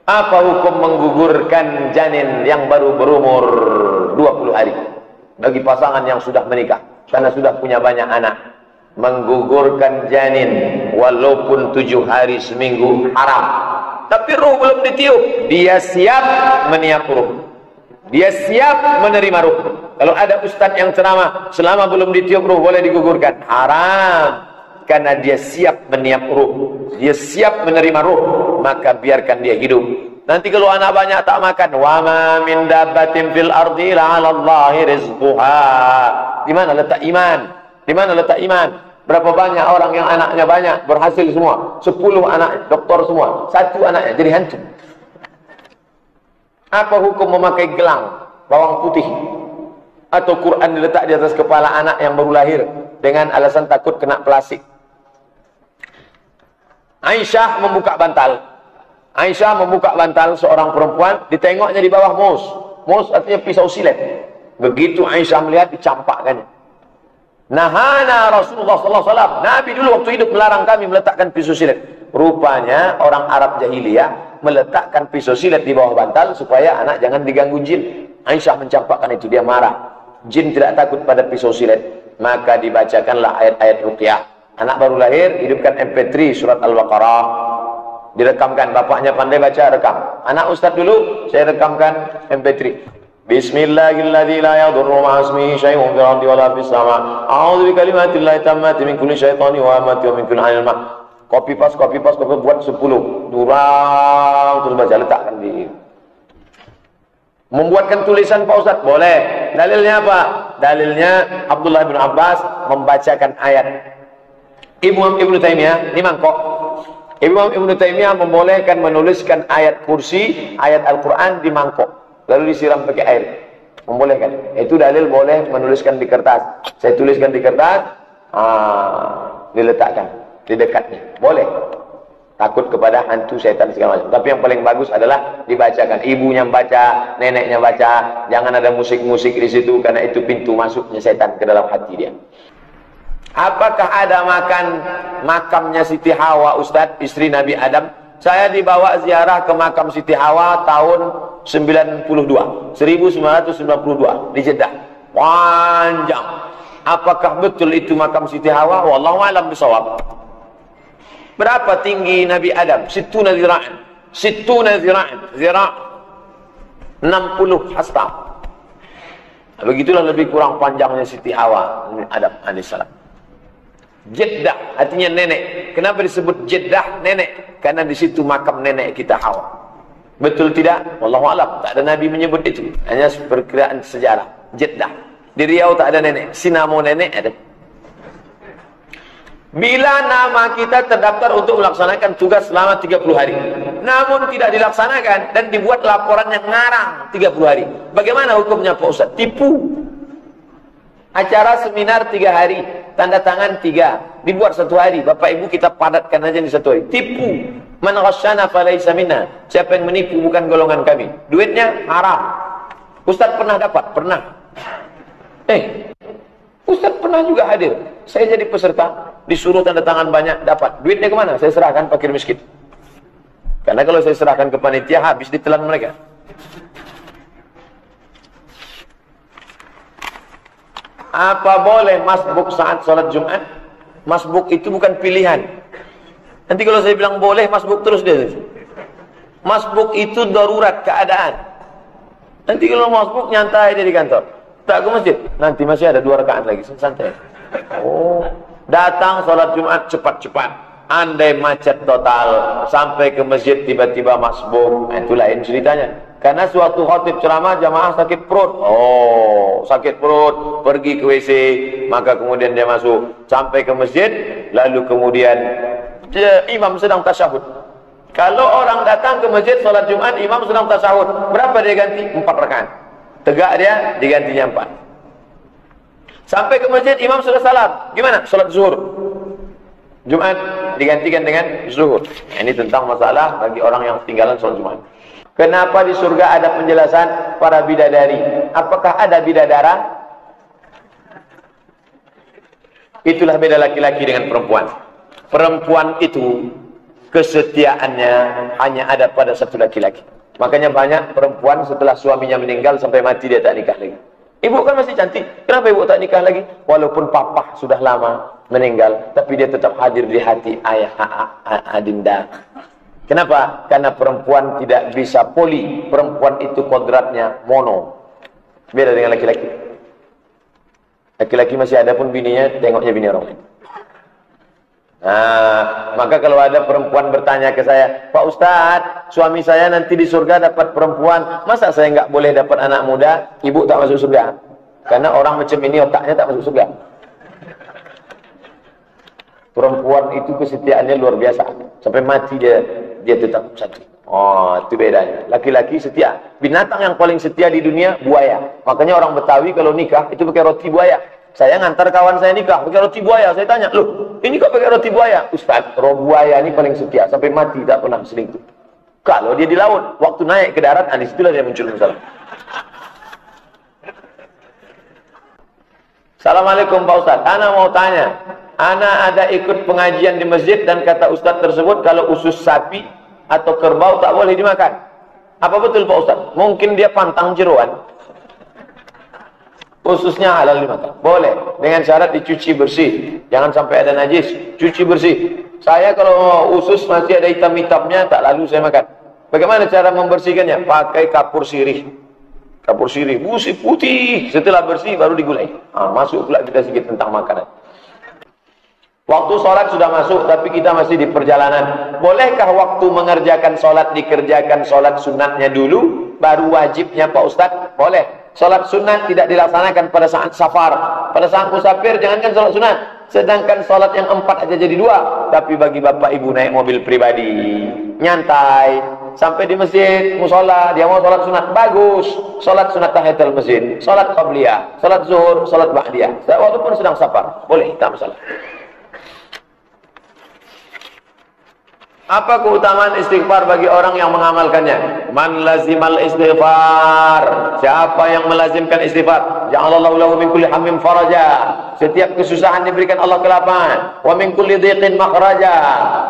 Apa hukum menggugurkan janin yang baru berumur 20 hari bagi pasangan yang sudah menikah karena sudah punya banyak anak? Menggugurkan janin walaupun 7 hari seminggu haram, tapi ruh belum ditiup, dia siap meniup ruh, dia siap menerima ruh. Kalau ada ustadz yang ceramah selama belum ditiup ruh boleh digugurkan, haram. Karena dia siap meniup ruh, dia siap menerima ruh, maka biarkan dia hidup. Nanti kalau anak banyak tak makan, wa ma min dabbatin fil ardi la 'ala Allahi rizquha. Di mana letak iman? Di mana letak iman? Berapa banyak orang yang anaknya banyak berhasil semua, 10 anak doktor semua, 1 anaknya jadi hantu. Apa hukum memakai gelang bawang putih atau Quran diletak di atas kepala anak yang baru lahir dengan alasan takut kena plastik? Aisyah membuka bantal. Aisyah membuka bantal seorang perempuan, ditengoknya di bawah mos. Mos artinya pisau silet. Begitu Aisyah melihat, dicampakkannya. Nahana Rasulullah SAW. Nabi dulu waktu hidup melarang kami meletakkan pisau silet. Rupanya orang Arab jahiliyah meletakkan pisau silet di bawah bantal supaya anak jangan diganggu jin. Aisyah mencampakkan itu, dia marah. Jin tidak takut pada pisau silet. Maka dibacakanlah ayat-ayat ruqyah. Anak baru lahir, hidupkan MP3 surat Al-Baqarah, direkamkan. Bapaknya pandai baca, rekam. Anak ustaz dulu, saya rekamkan MP3. Bismillahirrahmanirrahim. La yadurru ma'asmihi syai'un fil ardi wala fis sama'. A'udzu bikalimatillahi tammati min kulli syaitani wa hamati wa min kulli 'ainin ma'. Copy paste, buat 10. Durang terus baca, letakkan di. Membuatkan tulisan Pak Ustaz boleh. Dalilnya apa? Dalilnya Abdullah bin Abbas membacakan ayat. Imam Ibnu Taimiyah, ini mangkok. Imam Ibnu Taimiyah membolehkan menuliskan ayat kursi, ayat Al-Quran di mangkok, lalu disiram pakai air. Membolehkan. Itu dalil boleh menuliskan di kertas. Saya tuliskan di kertas, diletakkan di dekatnya. Boleh. Takut kepada hantu, setan, segala macam. Tapi yang paling bagus adalah dibacakan. Ibunya baca, neneknya baca. Jangan ada musik-musik di situ, karena itu pintu masuknya setan ke dalam hati dia. Apakah ada makamnya Siti Hawa, Ustadz, istri Nabi Adam? Saya dibawa ziarah ke makam Siti Hawa tahun 1992 di Jeddah. Panjang. Apakah betul itu makam Siti Hawa? Wallahu a'lam bishawab. Berapa tinggi Nabi Adam? Sittuna zira'an. Zira' 60 hasta. Begitulah lebih kurang panjangnya Siti Hawa Adam alaihissalam. Jeddah artinya nenek. Kenapa disebut Jeddah nenek? Karena di situ makam nenek kita Hawa. Betul tidak? Wallahu a'lam. Tak ada Nabi menyebut itu. Hanya perkiraan sejarah. Jeddah. Di Riau tak ada nenek. Sinamo nenek ada. Bila nama kita terdaftar untuk melaksanakan tugas selama 30 hari, namun tidak dilaksanakan dan dibuat laporan yang ngarang 30 hari, bagaimana hukumnya Pak Ustaz? Tipu. Acara seminar 3 hari, tanda tangan 3, dibuat 1 hari. Bapak Ibu kita padatkan aja di 1 hari. Tipu. Man ghasyana falaysa minna. Siapa yang menipu bukan golongan kami. Duitnya haram. Ustaz pernah dapat? Pernah. Ustaz pernah juga hadir. Saya jadi peserta, disuruh tanda tangan banyak, dapat. Duitnya kemana? Saya serahkan fakir miskin. Karena kalau saya serahkan ke panitia, habis ditelan mereka. Apa boleh masbuk saat sholat Jumat? Masbuk itu bukan pilihan. Nanti kalau saya bilang boleh, masbuk terus dia. Masbuk itu darurat, keadaan. Nanti kalau masbuk, nyantai dia di kantor. Tak ke masjid, nanti masih ada 2 rakaat lagi, santai. Oh, datang sholat Jumat cepat-cepat. Andai macet total, sampai ke masjid tiba-tiba masbuk, itu lain ceritanya. Karena suatu khotib ceramah jamaah sakit perut. Oh, sakit perut, pergi ke WC, maka kemudian dia masuk sampai ke masjid, lalu kemudian imam sedang tasyahud. Kalau orang datang ke masjid sholat Jumat, imam sedang tasyahud, berapa dia ganti? 4 rakaat. Tegak dia, digantinya 4. Sampai ke masjid, imam sudah salam. Gimana? Sholat zuhur. Jumat digantikan dengan zuhur. Ini tentang masalah bagi orang yang tinggalan sholat Jumat. Kenapa di surga ada penjelasan para bidadari? Apakah ada bidadara? Itulah beda laki-laki dengan perempuan. Perempuan itu kesetiaannya hanya ada pada satu laki-laki. Makanya banyak perempuan setelah suaminya meninggal sampai mati dia tak nikah lagi. Ibu kan masih cantik, kenapa ibu tak nikah lagi? Walaupun papa sudah lama meninggal, tapi dia tetap hadir di hati ayah adinda. Kenapa? Karena perempuan tidak bisa poli. Perempuan itu kodratnya mono. Beda dengan laki-laki. Laki-laki masih ada pun bininya tengoknya bini orang lain. Nah, maka kalau ada perempuan bertanya ke saya, Pak Ustadz, suami saya nanti di surga dapat perempuan, masa saya nggak boleh dapat anak muda? Ibu tak masuk surga, karena orang macam ini otaknya tak masuk surga. Perempuan itu kesetiaannya luar biasa, sampai mati dia tetap satu. Oh, itu bedanya. Laki-laki setia. Binatang yang paling setia di dunia buaya. Makanya orang Betawi kalau nikah itu pakai roti buaya. Saya ngantar kawan saya nikah pakai roti buaya. Saya tanya, loh, ini kok pakai roti buaya? Ustaz, roti buaya ini paling setia sampai mati tak pernah selingkuh. Kalau dia di laut, waktu naik ke darat, disitulah dia muncul masalah. Assalamualaikum Pak Ustaz. Ana mau tanya, ana ada ikut pengajian di masjid dan kata Ustaz tersebut kalau usus sapi atau kerbau tak boleh dimakan. Apa betul Pak Ustaz? Mungkin dia pantang jeroan. Ususnya halal dimakan. Boleh. Dengan syarat dicuci bersih. Jangan sampai ada najis. Cuci bersih. Saya kalau usus masih ada hitam-hitamnya, tak lalu saya makan. Bagaimana cara membersihkannya? Pakai kapur sirih. Kapur sirih. Bersih putih. Setelah bersih baru digulai. Masuk pula kita sedikit tentang makanan. Waktu sholat sudah masuk, tapi kita masih di perjalanan. Bolehkah waktu mengerjakan sholat, dikerjakan sholat sunatnya dulu, baru wajibnya Pak Ustadz? Boleh. Sholat sunat tidak dilaksanakan pada saat safar. Pada saat musafir, jangankan sholat sunat. Sedangkan sholat yang 4 aja jadi 2. Tapi bagi bapak ibu naik mobil pribadi, nyantai, sampai di masjid, musola, dia mau sholat sunat, bagus. Sholat sunat tahiyatul masjid, sholat qabliyah, sholat zuhur, sholat ba'diyah. Walaupun sedang safar, boleh, tak masalah. Apa keutamaan istighfar bagi orang yang mengamalkannya? Man lazimal istighfar. Siapa yang melazimkan istighfar? Ja'alallahu lahu min kulli hammin faraja. Setiap kesusahan diberikan Allah kelapangan. Wa min kulli dhiqin makhraja.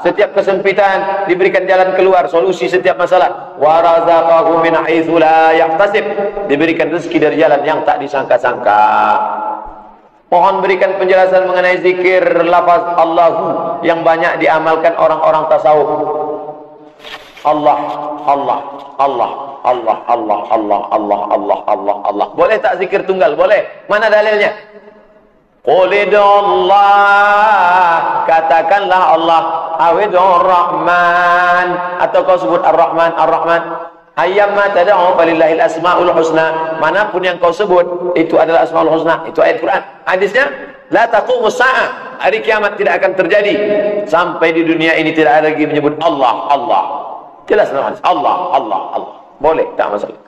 Setiap kesempitan diberikan jalan keluar, solusi setiap masalah. Wa razaqahu min haitsu la yahtasib. Diberikan rezeki dari jalan yang tak disangka-sangka. Mohon berikan penjelasan mengenai zikir lafaz Allahu yang banyak diamalkan orang-orang tasawuf. Allah, Allah, Allah, Allah, Allah, Allah, Allah, Allah, Allah, Allah. Boleh tak zikir tunggal? Boleh. Mana dalilnya? Qulidullah, katakanlah Allah, awidur Rahman, atau kau sebut Ar-Rahman, Ar-Rahman. Ayyamma tad'u falillahil asmaul husna. Manapun yang kau sebut itu adalah asmaul husna. Itu ayat Quran. Hadisnya la taqumus sa'a. Hari kiamat tidak akan terjadi sampai di dunia ini tidak ada lagi menyebut Allah, Allah. Jelas dalam hadis. Allah, Allah, Allah. Boleh, tak masalah.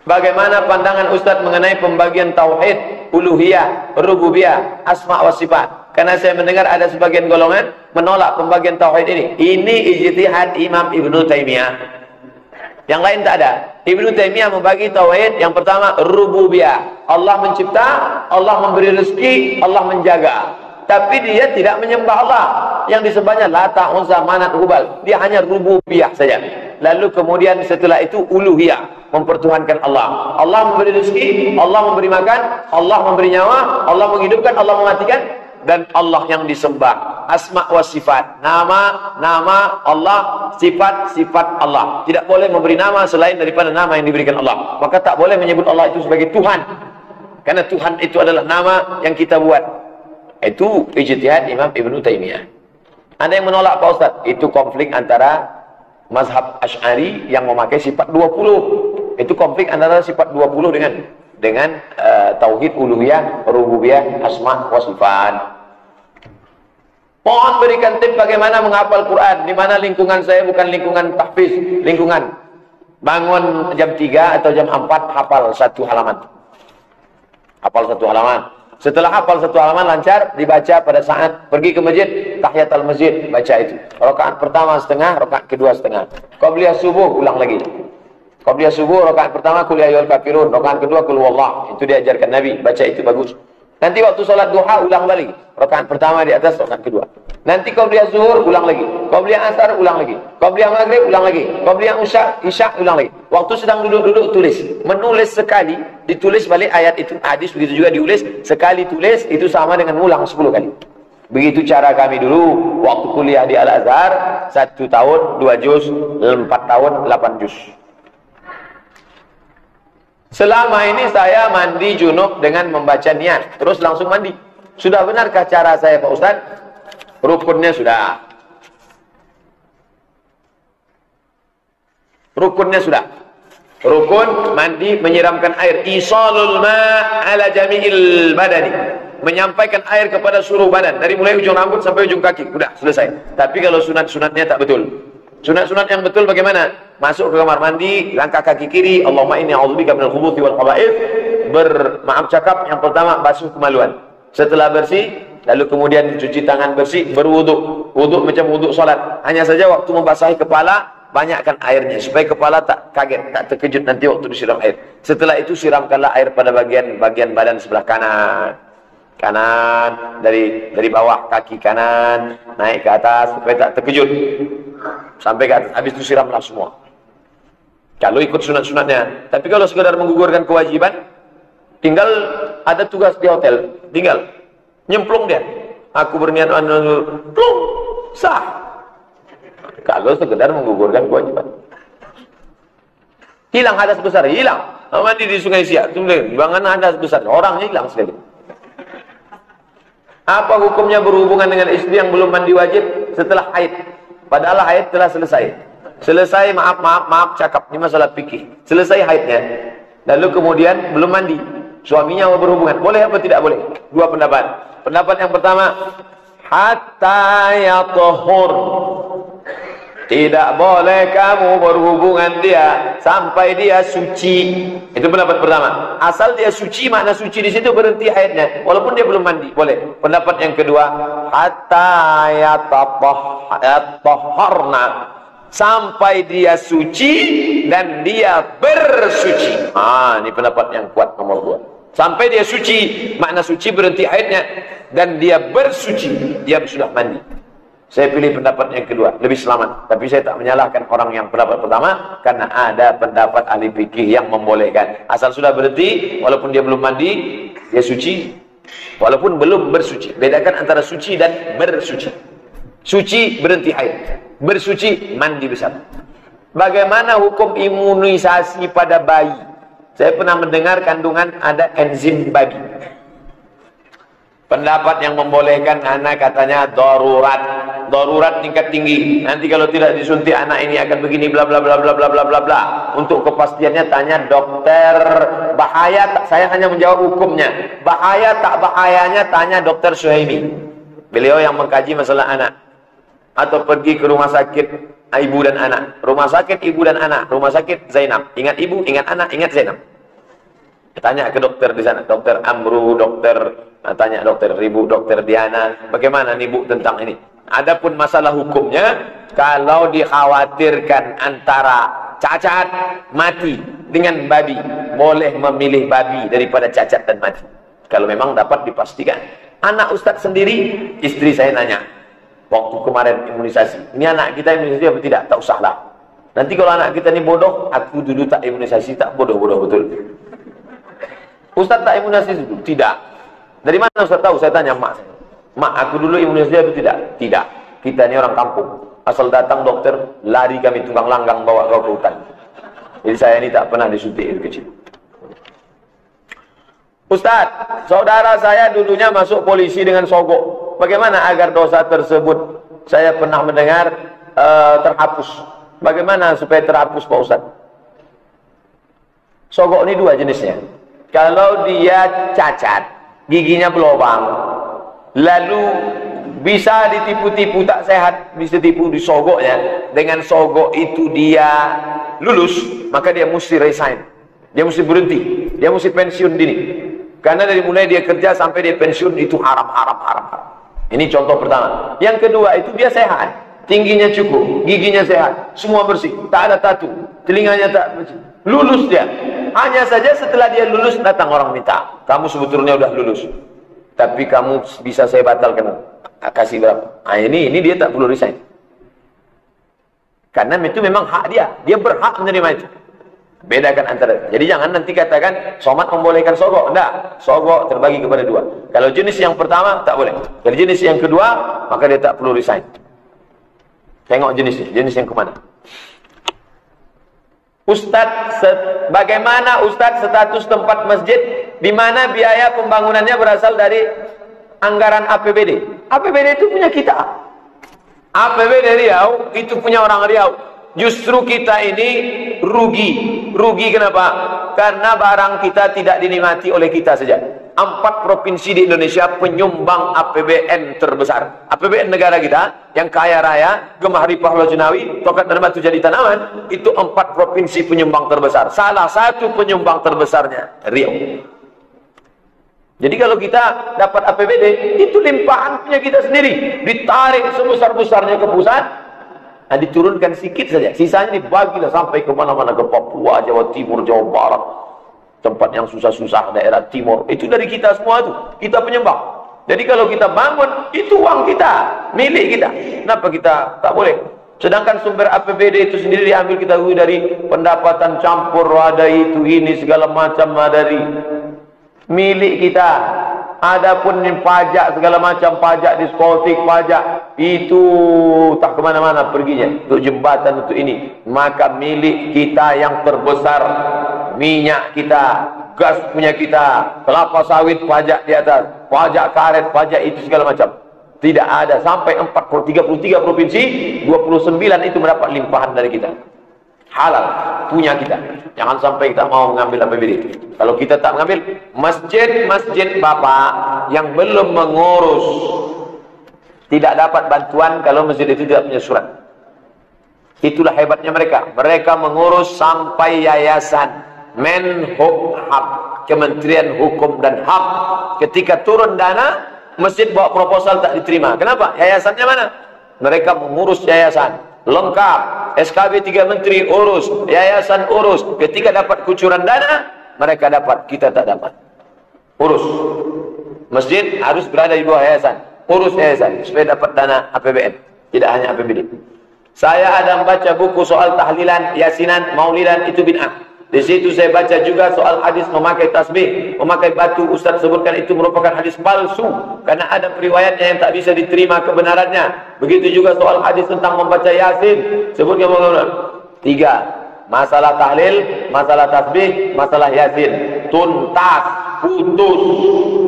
Bagaimana pandangan Ustaz mengenai pembagian tauhid, uluhiyah, rububiyah, asma wa sifat? Karena saya mendengar ada sebagian golongan menolak pembagian tauhid ini. Ini ijtihad Imam Ibnu Taimiyah. Yang lain tak ada. Ibnu Taimiyah membagi tauhid yang pertama rububiyah. Allah mencipta, Allah memberi rezeki, Allah menjaga. Tapi dia tidak menyembah Allah. Yang disembahnya Lata, Uzza, Manat, Hubal. Dia hanya rububiyah saja. Lalu kemudian setelah itu uluhiyah, mempertuhankan Allah. Allah memberi rezeki, Allah memberi makan, Allah memberi nyawa, Allah menghidupkan, Allah mematikan. Dan Allah yang disembah. Asma wa sifat. Nama Allah, sifat Allah. Tidak boleh memberi nama selain daripada nama yang diberikan Allah. Maka tak boleh menyebut Allah itu sebagai Tuhan. Karena Tuhan itu adalah nama yang kita buat. Itu ijtihad Imam Ibnu Taimiyah. Ada yang menolak Pak Ustaz. Itu konflik antara mazhab Asy'ari yang memakai sifat 20. Itu konflik antara sifat 20 dengan tauhid uluhiyah, rububiyah, asma wa sifat. Mohon berikan tips bagaimana menghafal Quran. Di mana lingkungan saya bukan lingkungan tahfiz, lingkungan bangun jam 3 atau jam 4 hafal 1 halaman. Hafal 1 halaman. Setelah hafal 1 halaman lancar, dibaca pada saat pergi ke masjid, tahiyatul masjid, baca itu. Rakaat pertama setengah, rakaat kedua setengah. Qabliyah subuh ulang lagi. Qabliyah subuh rakaat pertama qul ya ayyuhal kafirun, rakaat kedua qul huwallah. Itu diajarkan Nabi, baca itu bagus. Nanti waktu sholat duha ulang balik. Rakaat pertama di atas, rakaat kedua. Nanti qabliyah zuhur ulang lagi. Qabliyah asar ulang lagi. Qabliyah maghrib ulang lagi. Qabliyah isya ulang lagi. Waktu sedang duduk-duduk tulis. Menulis sekali, ditulis balik ayat itu. Hadis begitu juga diulis. Sekali tulis itu sama dengan ulang 10 kali. Begitu cara kami dulu waktu kuliah di Al-Azhar, 1 tahun 2 juz, 4 tahun 8 juz. Selama ini saya mandi junub dengan membaca niat, terus langsung mandi. Sudah benarkah cara saya Pak Ustaz? Rukunnya sudah. Rukunnya sudah. Rukun mandi menyiramkan air. Isalul ma' ala jami'il badani. Menyampaikan air kepada seluruh badan. Dari mulai ujung rambut sampai ujung kaki. Sudah, selesai. Tapi kalau sunat-sunatnya tak betul. Sunat-sunat yang betul bagaimana? Masuk ke kamar mandi, langkah kaki kiri, Allahumma inni a'udzubika minal khubuthi wal khaba'ith. Bermaaf cakap, yang pertama basuh kemaluan. Setelah bersih, lalu kemudian cuci tangan bersih, berwuduk. Wuduk macam wuduk salat. Hanya saja waktu membasahi kepala, banyakkan airnya supaya kepala tak kaget, tak terkejut nanti waktu disiram air. Setelah itu siramkanlah air pada bagian badan sebelah kanan. Dari bawah kaki kanan naik ke atas supaya tak terkejut sampai ke atas. Habis itu siramlah semua kalau ikut sunat-sunatnya. Tapi kalau sekedar menggugurkan kewajiban, tinggal ada tugas di hotel, tinggal nyemplung dia. Aku berniat plung, sah. Kalau sekedar menggugurkan kewajiban, hilang hadas besar, hilang. Mandi di Sungai Siak, buangan hadas besar, orangnya hilang sekali. Apa hukumnya berhubungan dengan istri yang belum mandi wajib setelah haid? Padahal haid telah selesai. Selesai, maaf cakap, ini masalah fikih. Selesai haidnya, lalu kemudian belum mandi, suaminya mau berhubungan, boleh apa tidak boleh? Dua pendapat. Pendapat yang pertama, hatta yatahur. Tidak boleh kamu berhubungan dia sampai dia suci. Itu pendapat pertama. Asal dia suci, makna suci di situ berhenti haidnya, walaupun dia belum mandi, boleh. Pendapat yang kedua, hatta yatahharna, sampai dia suci dan dia bersuci. Ini pendapat yang kuat nomor 2. Sampai dia suci, makna suci berhenti haidnya dan dia bersuci, dia sudah mandi. Saya pilih pendapat yang kedua, lebih selamat. Tapi saya tak menyalahkan orang yang pendapat pertama, karena ada pendapat ahli fikih yang membolehkan. Asal sudah berhenti, walaupun dia belum mandi, dia suci, walaupun belum bersuci. Bedakan antara suci dan bersuci. Suci berhenti haid, bersuci mandi besar. Bagaimana hukum imunisasi pada bayi? Saya pernah mendengar kandungan ada enzim babi. Pendapat yang membolehkan anak katanya darurat tingkat tinggi. Nanti kalau tidak disuntik anak ini akan begini bla bla bla bla bla bla bla bla. Untuk kepastiannya tanya dokter. Bahaya tak? Saya hanya menjawab hukumnya. Bahaya tak bahayanya tanya dokter Suhaimi. Beliau yang mengkaji masalah anak. Atau pergi ke rumah sakit ibu dan anak. Rumah sakit ibu dan anak. Rumah sakit Zainab. Ingat ibu, ingat anak, ingat Zainab. Tanya ke dokter di sana, dokter Amru, tanya dokter Ribu, dokter Diana, bagaimana nih Bu tentang ini? Adapun masalah hukumnya, kalau dikhawatirkan antara cacat mati dengan babi, boleh memilih babi daripada cacat dan mati. Kalau memang dapat dipastikan. Anak Ustadz sendiri, istri saya nanya, waktu kemarin imunisasi, ini anak kita imunisasi apa tidak? Tak usahlah. Nanti kalau anak kita ini bodoh, aku dulu tak imunisasi, tak bodoh-bodoh betul. Ustaz tak imunisasi dulu? Tidak. Dari mana Ustaz tahu? Saya tanya mak saya. Mak, aku dulu imunisasi atau tidak? Tidak. Kita ini orang kampung. Asal datang dokter, lari kami tunggang langgang bawa kau ke hutan. Jadi saya ini tak pernah disuntik dari kecil. Ustaz, saudara saya dulunya masuk polisi dengan sogok. Bagaimana agar dosa tersebut, saya pernah mendengar, terhapus. Bagaimana supaya terhapus Pak Ustaz? Sogok ini dua jenisnya. Kalau dia cacat, giginya berlubang, lalu bisa ditipu-tipu tak sehat, bisa tipu di sogoknya, dengan sogok itu dia lulus, maka dia mesti resign, dia mesti berhenti, dia mesti pensiun dini. Karena dari mulai dia kerja sampai dia pensiun itu haram. Ini contoh pertama. Yang kedua itu dia sehat, tingginya cukup, giginya sehat, semua bersih, tak ada tatu, telinganya tak bersih. Lulus dia. Hanya saja setelah dia lulus datang orang minta, kamu sebetulnya udah lulus. Tapi kamu bisa saya batalkan. Kasih berapa? Nah, ini dia tak perlu resign. Karena itu memang hak dia. Dia berhak menerima itu. Bedakan antara. Jadi jangan nanti katakan somat membolehkan sogok. Enggak. Sogok terbagi kepada dua. Kalau jenis yang pertama tak boleh. Kalau jenis yang kedua, maka dia tak perlu resign. Tengok jenisnya. Jenis yang kemana? Ustadz, bagaimana Ustadz status tempat masjid di mana biaya pembangunannya berasal dari anggaran APBD? APBD itu punya kita. APBD Riau itu punya orang Riau. Justru kita ini rugi. Rugi kenapa? Karena barang kita tidak dinikmati oleh kita saja. 4 provinsi di Indonesia penyumbang APBN terbesar. APBN negara kita yang kaya raya, Gemah Ripah Lojunawi, Tokat dan Batu Jadi Tanaman, itu 4 provinsi penyumbang terbesar. Salah satu penyumbang terbesarnya Riau. Jadi kalau kita dapat APBD, itu limpahan punya kita sendiri. Ditarik sebesar-besarnya ke pusat, nah diturunkan sedikit saja. Sisanya dibagilah sampai kemana-mana, ke Papua, Jawa Timur, Jawa Barat. Tempat yang susah-susah, daerah timur. Itu dari kita semua itu. Kita penyumbang. Jadi kalau kita bangun, itu uang kita. Milik kita. Kenapa kita tak boleh? Sedangkan sumber APBD itu sendiri diambil kita dari pendapatan campur, ada itu, ini, segala macam, dari milik kita. Adapun pajak, segala macam pajak, diskotik, pajak, itu tak kemana-mana perginya. Untuk jembatan, untuk ini. Maka milik kita yang terbesar, minyak kita, gas punya kita, kelapa sawit pajak di atas, pajak karet, pajak itu segala macam. Tidak ada. Sampai 33 provinsi, 29 itu mendapat limpahan dari kita. Halal, punya kita. Jangan sampai kita mau mengambil APBD. Kalau kita tak mengambil, masjid-masjid Bapak yang belum mengurus tidak dapat bantuan kalau masjid itu tidak punya surat. Itulah hebatnya mereka. Mereka mengurus sampai yayasan Menhub-Hab, Kementerian Hukum dan HAM. Ketika turun dana, masjid bawa proposal tak diterima. Kenapa? Yayasannya mana? Mereka mengurus yayasan lengkap, SKB 3 menteri urus, yayasan urus. Ketika dapat kucuran dana, mereka dapat, kita tak dapat. Urus. Masjid harus berada di bawah yayasan. Urus yayasan supaya dapat dana APBN, tidak hanya APBD. Saya ada membaca buku soal tahlilan, yasinan, maulidan, itu bid'ah. Di situ saya baca juga soal hadis memakai tasbih, memakai batu. Ustaz sebutkan itu merupakan hadis palsu karena ada riwayatnya yang tak bisa diterima kebenarannya. Begitu juga soal hadis tentang membaca Yasin. Sebutkan bagaimana? 3. Masalah tahlil, masalah tasbih, masalah Yasin. Tuntas, putus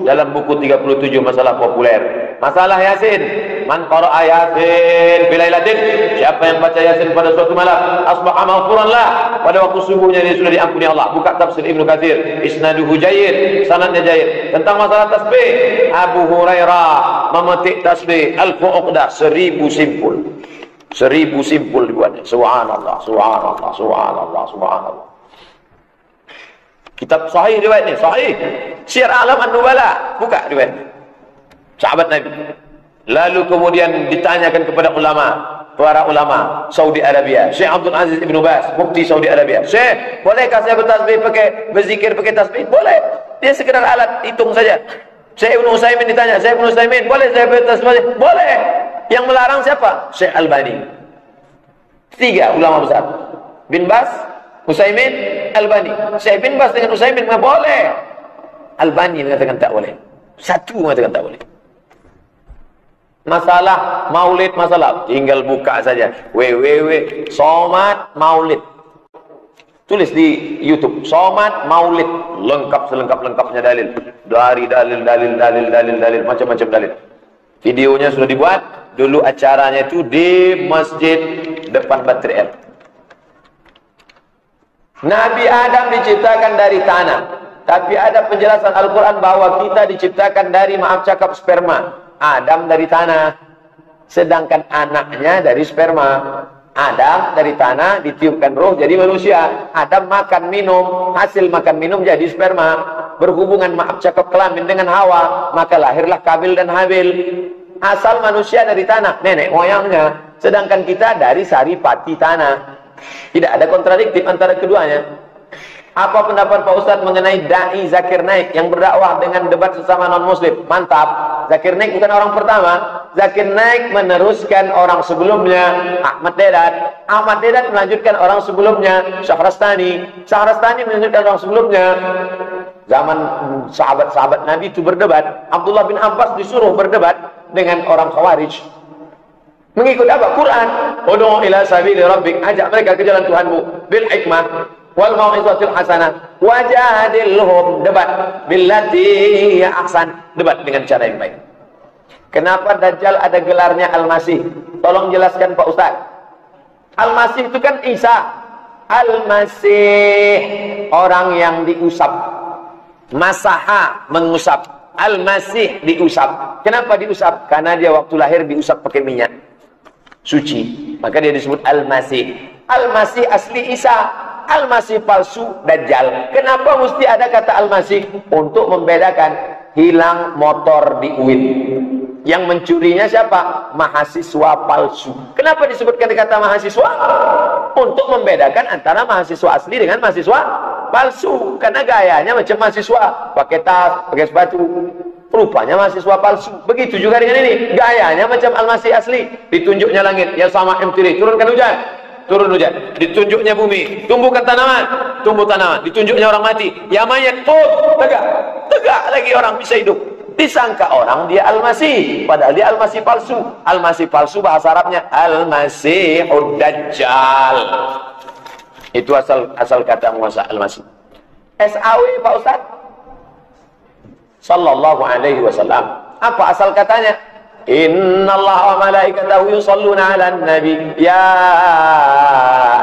dalam buku 37 masalah populer. Masalah Yasin, man qara'a Yasin fi lailatin, siapa yang baca Yasin pada suatu malam, asbaha maghfuran lah, pada waktu subuhnya dia sudah diampuni Allah. Buka tafsir Ibnu Katsir, isnaduhu jayyid, sanadnya jayyid. Tentang masalah tasbih, Abu Hurairah memetik tasbih 1000 uqdah, 1000 simpul. 1000 simpul dibuatnya. Subhanallah, subhanallah, subhanallah, subhanallah. Kitab sahih riwayatnya, sahih. Syiar A'lam An-Nubala, buka riwayatnya. Sahabat Nabi. Lalu kemudian ditanyakan kepada para ulama Saudi Arabia. Syekh Abdul Aziz Ibn Baz, mufti Saudi Arabia. Syekh, bolehkah saya bertasbih berzikir pakai tasbih? Boleh. Dia sekedar alat hitung saja. Syekh Ibn Utsaimin ditanya, Syekh Ibn Utsaimin, boleh saya bertasbih? Boleh. Yang melarang siapa? Syekh Albani. 3 ulama besar. Bin Baz, Utsaimin, Albani. Syekh bin Baz dengan Utsaimin boleh. Albani mengatakan tak boleh. Satu mengatakan tak boleh. Masalah maulid, masalah tinggal buka saja Somat Maulid, tulis di YouTube Somat Maulid, lengkap selengkap-lengkapnya dalil dari dalil macam-macam dalil. Videonya sudah dibuat. Dulu acaranya itu di masjid depan Baterai Air. Nabi Adam diciptakan dari tanah, tapi ada penjelasan Al-Quran bahwa kita diciptakan dari, maaf cakap, sperma. Adam dari tanah, sedangkan anaknya dari sperma. Adam dari tanah ditiupkan roh jadi manusia. Adam makan minum, hasil makan minum jadi sperma, berhubungan, maaf cakap, kelamin dengan Hawa, maka lahirlah Kabil dan Habil. Asal manusia dari tanah, nenek moyangnya, sedangkan kita dari saripati tanah. Tidak ada kontradiktif antara keduanya. Apa pendapat Pak Ustadz mengenai Dai Zakir Naik yang berdakwah dengan debat sesama non-muslim? Mantap. Zakir Naik bukan orang pertama. Zakir Naik meneruskan orang sebelumnya, Ahmad Dedat. Ahmad Dedat melanjutkan orang sebelumnya, Syahrastani. Syahrastani melanjutkan orang sebelumnya. Zaman sahabat-sahabat Nabi itu berdebat. Abdullah bin Abbas disuruh berdebat dengan orang Khawarij. Mengikut apa? Quran. Ud'u ila sabili rabbik. Ajak mereka ke jalan Tuhanmu bil hikmah wal mau'izatil hasanah wajadilhum, debat billati ya ahsan, debat dengan cara yang baik. Kenapa Dajjal ada gelarnya Al-Masih? Tolong jelaskan Pak Ustaz. Al-Masih itu kan Isa. Al-Masih orang yang diusap. Masaha, mengusap. Al-Masih diusap. Kenapa diusap? Karena dia waktu lahir diusap pakai minyak suci, maka dia disebut Al-Masih. Al-Masih asli Isa. Al-Masih palsu Dajjal. Kenapa mesti ada kata Al-Masih? Untuk membedakan hilang motor di UIN. Yang mencurinya siapa? Mahasiswa palsu. Kenapa disebutkan kata mahasiswa? Untuk membedakan antara mahasiswa asli dengan mahasiswa palsu. Karena gayanya macam mahasiswa, pakai tas, pakai sepatu. Rupanya mahasiswa palsu. Begitu juga dengan ini. Gayanya macam Al-Masih asli. Ditunjuknya langit, ya sama emtiri, turunkan hujan. Turun hujan, ditunjuknya bumi, tumbuhkan tanaman, tumbuh tanaman, ditunjuknya orang mati, ya mayat, tegak, tegak lagi orang bisa hidup. Disangka orang dia Al-Masih, padahal dia Al-Masih palsu. Al-Masih palsu bahasa Arabnya Al-Masihud Dajjal. Itu asal kata Musa Al-Masih. SAW Pak Ustaz, Sallallahu Alaihi Wasallam. Apa asal katanya? Innallaha wa malaikatahu yusalluna 'alan nabi ya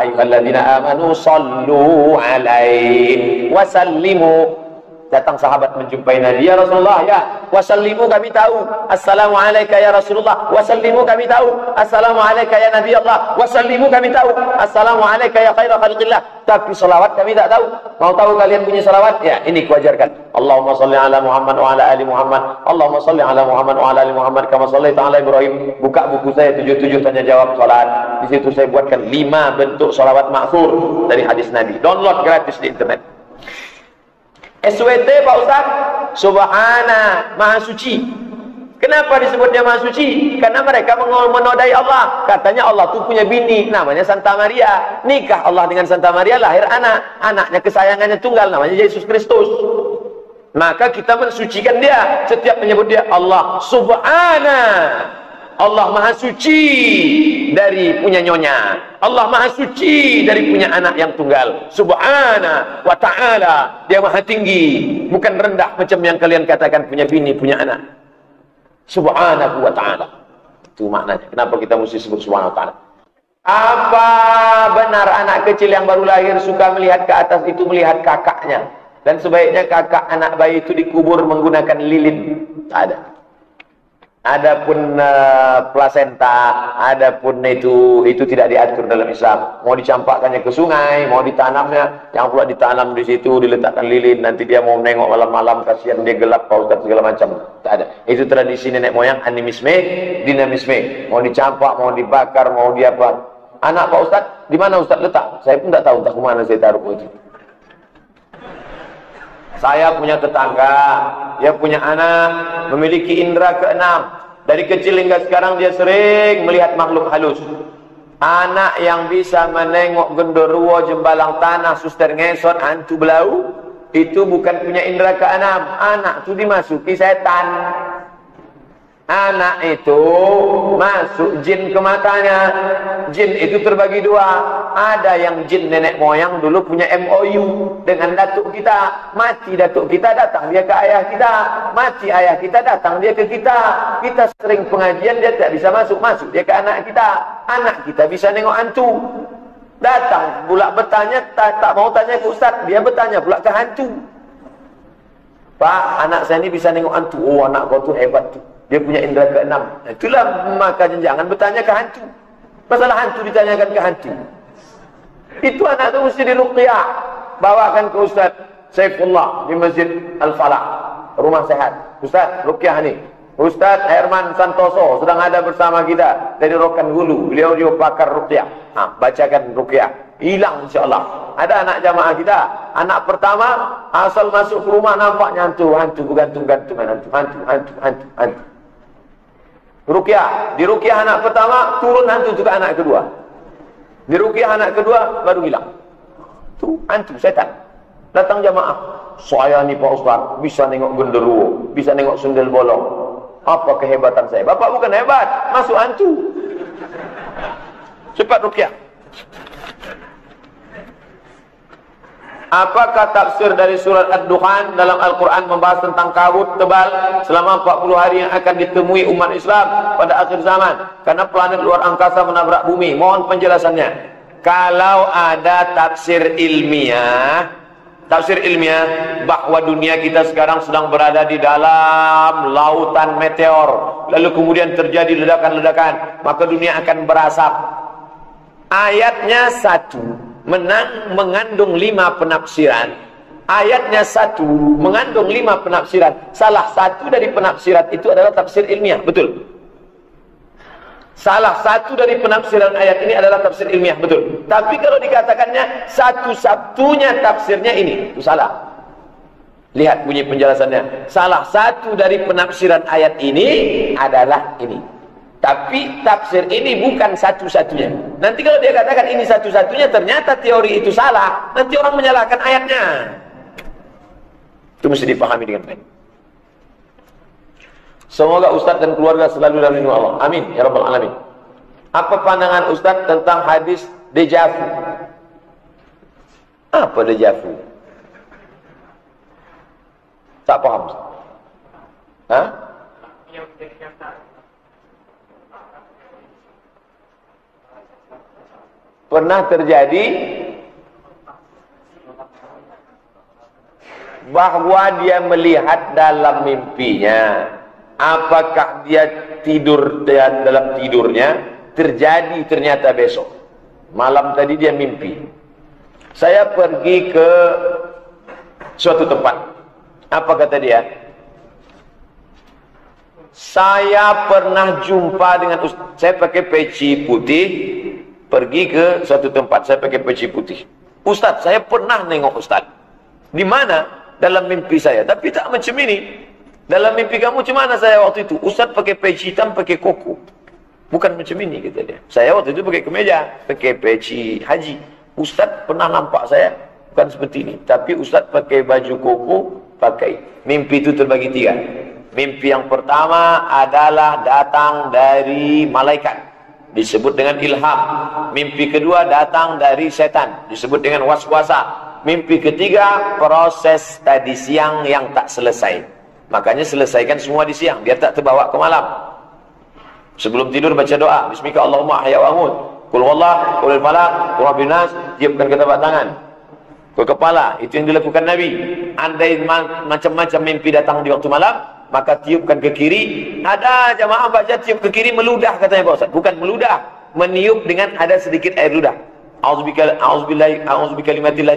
ayyuhalladzina amanu sallu 'alaihi wa sallimu. Datang sahabat menjumpai Nabi, ya Rasulullah, ya wasallimu, kami tahu assalamu alayka ya Rasulullah, wasallimu, kami tahu assalamu alayka ya Nabi Allah, wasallimu, kami tahu assalamu alayka ya khaira khalqillah, tapi salawat kami tak tahu. Mau tahu kalian punya salawat? Ya, ini kuajarkan. Allahumma salli ala Muhammad wa ala ali Muhammad, Allahumma salli ala Muhammad wa ala ali Muhammad kama shallaita ala Ibrahim. Buka buku saya 77 tanya jawab salat. Di situ saya buatkan 5 bentuk salawat ma'thur dari hadis Nabi. Download gratis di internet. SWT Pak Ustaz, Subhana, Maha Suci. Kenapa disebutnya Maha Suci? Karena mereka menodai Allah. Katanya Allah itu punya bini, namanya Santa Maria. Nikah Allah dengan Santa Maria, lahir anak. Anaknya kesayangannya tunggal, namanya Yesus Kristus. Maka kita mensucikan dia. Setiap menyebut dia Allah Subhana, Allah Maha Suci dari punya nyonya. Allah Maha Suci dari punya anak yang tunggal. Subhana wa ta'ala, dia Maha tinggi, bukan rendah macam yang kalian katakan punya bini, punya anak. Subhanahu wa ta'ala. Itu maknanya. Kenapa kita mesti sebut Subhanahu wa ta'ala? Apa benar anak kecil yang baru lahir suka melihat ke atas itu melihat kakaknya? Dan sebaiknya kakak anak bayi itu dikubur menggunakan lilin? Tak ada. Adapun plasenta, adapun itu tidak diatur dalam Islam. Mau dicampakkannya ke sungai, mau ditanamnya, yang pula ditanam di situ, diletakkan lilin, nanti dia mau menengok malam-malam, kasihan dia gelap, Pak Ustaz, segala macam. Tak ada. Itu tradisi nenek moyang, animisme, dinamisme. Mau dicampak, mau dibakar, mau diapa. Anak Pak Ustaz, di mana Ustaz letak? Saya pun tak tahu entah kemana saya taruh itu. Saya punya tetangga, dia punya anak, memiliki indera keenam. Dari kecil hingga sekarang dia sering melihat makhluk halus. Anak yang bisa menengok genderuwo, jembalang tanah, suster ngesot, hantu belau, itu bukan punya indera keenam. Anak itu dimasuki setan. Anak itu masuk jin ke matanya. Jin itu terbagi 2. Ada yang jin nenek moyang dulu punya MOU dengan datuk kita. Mati datuk kita, datang dia ke ayah kita. Mati ayah kita, datang dia ke kita. Kita sering pengajian, dia tak bisa masuk. Masuk dia ke anak kita. Anak kita bisa nengok hantu. Datang pula bertanya, tak mau tanya ke Ustaz, dia bertanya pula ke hantu. Pak, anak saya ini bisa nengok hantu. Oh, anak kau tu hebat tu, dia punya indera keenam. Itulah maka jangan bertanya ke hantu. Masalah hantu ditanyakan ke hantu. Itu anak itu mesti diruqyah. Bawakan ke Ustaz Saifullah di Masjid Al-Falah, rumah sehat. Ustaz, ruqyah ni. Ustaz Herman Santoso sedang ada bersama kita dari Rokan Hulu. Beliau juga pakar ruqyah. Bacakan ruqyah. Hilang insyaAllah. Ada anak jamaah kita, Anak pertama asal masuk ke rumah nampaknya hantu bergantung-gantungan, hantu. Ruqyah, di ruqyah anak pertama turun hantu juga anak kedua. Di ruqyah anak kedua baru hilang. Itu hantu setan. Datang jamaah. Saya nih Pak Ustaz bisa nengok genderuwo, bisa nengok sundel bolong. Apa kehebatan saya? Bapak bukan hebat, masuk hantu. Cepat ruqyah. Apakah tafsir dari surat Ad-Dukhan dalam Al-Quran membahas tentang kabut tebal selama 40 hari yang akan ditemui umat Islam pada akhir zaman karena planet luar angkasa menabrak bumi? Mohon penjelasannya. Kalau ada tafsir ilmiah bahwa dunia kita sekarang sedang berada di dalam lautan meteor, lalu kemudian terjadi ledakan-ledakan, maka dunia akan berasap. Ayatnya satu mengandung 5 penafsiran. Ayatnya satu mengandung 5 penafsiran. Salah satu dari penafsiran itu adalah tafsir ilmiah, betul. Salah satu dari penafsiran ayat ini adalah tafsir ilmiah, betul. Tapi kalau dikatakannya satu-satunya tafsirnya ini, itu salah. Lihat bunyi penjelasannya. Salah satu dari penafsiran ayat ini adalah ini. Tapi tafsir ini bukan satu-satunya. Nanti kalau dia katakan ini satu-satunya, ternyata teori itu salah. Nanti orang menyalahkan ayatnya. Itu mesti dipahami dengan baik. Semoga Ustaz dan keluarga selalu dalam lindungan Allah. Amin ya rabbal alamin. Apa pandangan Ustaz tentang hadis dejavu? Apa dejavu? Tak paham. Hah? Pernah terjadi bahwa dia melihat dalam mimpinya. Apakah dia tidur dalam tidurnya? Terjadi ternyata besok malam tadi dia mimpi. Saya pergi ke suatu tempat. Apa kata dia? Saya pernah jumpa dengan Ustaz. Saya pakai peci putih. Pergi ke suatu tempat, saya pakai peci putih. Ustaz, saya pernah nengok Ustaz. Di mana? Dalam mimpi saya. Tapi tak macam ini. Dalam mimpi kamu macam mana saya waktu itu? Ustaz pakai peci hitam, pakai koko. Bukan macam ini, kata dia. Saya waktu itu pakai kemeja, pakai peci haji. Ustaz pernah nampak saya, bukan seperti ini. Tapi Ustaz pakai baju koko, pakai. Mimpi itu terbagi 3. Mimpi yang pertama adalah datang dari malaikat. Disebut dengan ilham. Mimpi kedua datang dari setan, disebut dengan waswasa. Mimpi ketiga proses tadi siang yang tak selesai. Makanya selesaikan semua di siang biar tak terbawa ke malam. Sebelum tidur baca doa, bismika Allahumma ahya wa amut, qul huwallah, qul falaq, qul rabbin nas, tiupkan ke telapak tangan, ke kepala. Itu yang dilakukan Nabi. Andai macam-macam mimpi datang di waktu malam, maka tiupkan ke kiri. Ada jamaah baca tiup ke kiri meludah, katanya Pak Ustaz. Bukan meludah, meniup dengan ada sedikit air ludah. A'udzubillahi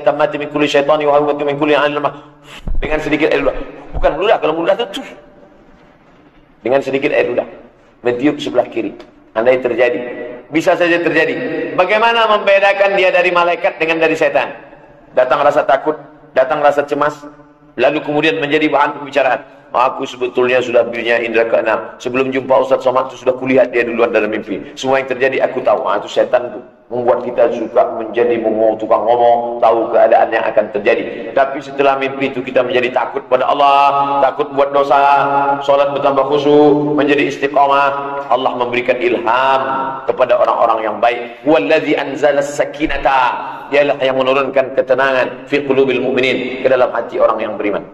tammati min kulli syaitani wa a'udzu min kulli ainin lamah. Dengan sedikit air ludah. Bukan meludah, kalau meludah itu dengan sedikit air ludah. Mentiup sebelah kiri. Andai terjadi, bisa saja terjadi. Bagaimana membedakan dia dari malaikat dengan dari setan? Datang rasa takut, datang rasa cemas, lalu kemudian menjadi bahan pembicaraan. Aku sebetulnya sudah punya indera keenam. Sebelum jumpa Ustaz Somad itu sudah kulihat dia duluan dalam mimpi. Semua yang terjadi aku tahu. Itu setan itu membuat kita suka menjadi tukang ngomong, tahu keadaan yang akan terjadi. Tapi setelah mimpi itu kita menjadi takut pada Allah, takut buat dosa, solat bertambah khusyuk, menjadi istiqamah. Allah memberikan ilham kepada orang-orang yang baik. Wallazi anzalas sakinata, dialah yang menurunkan ketenangan fi qulubil mu'minin, ke dalam hati orang yang beriman.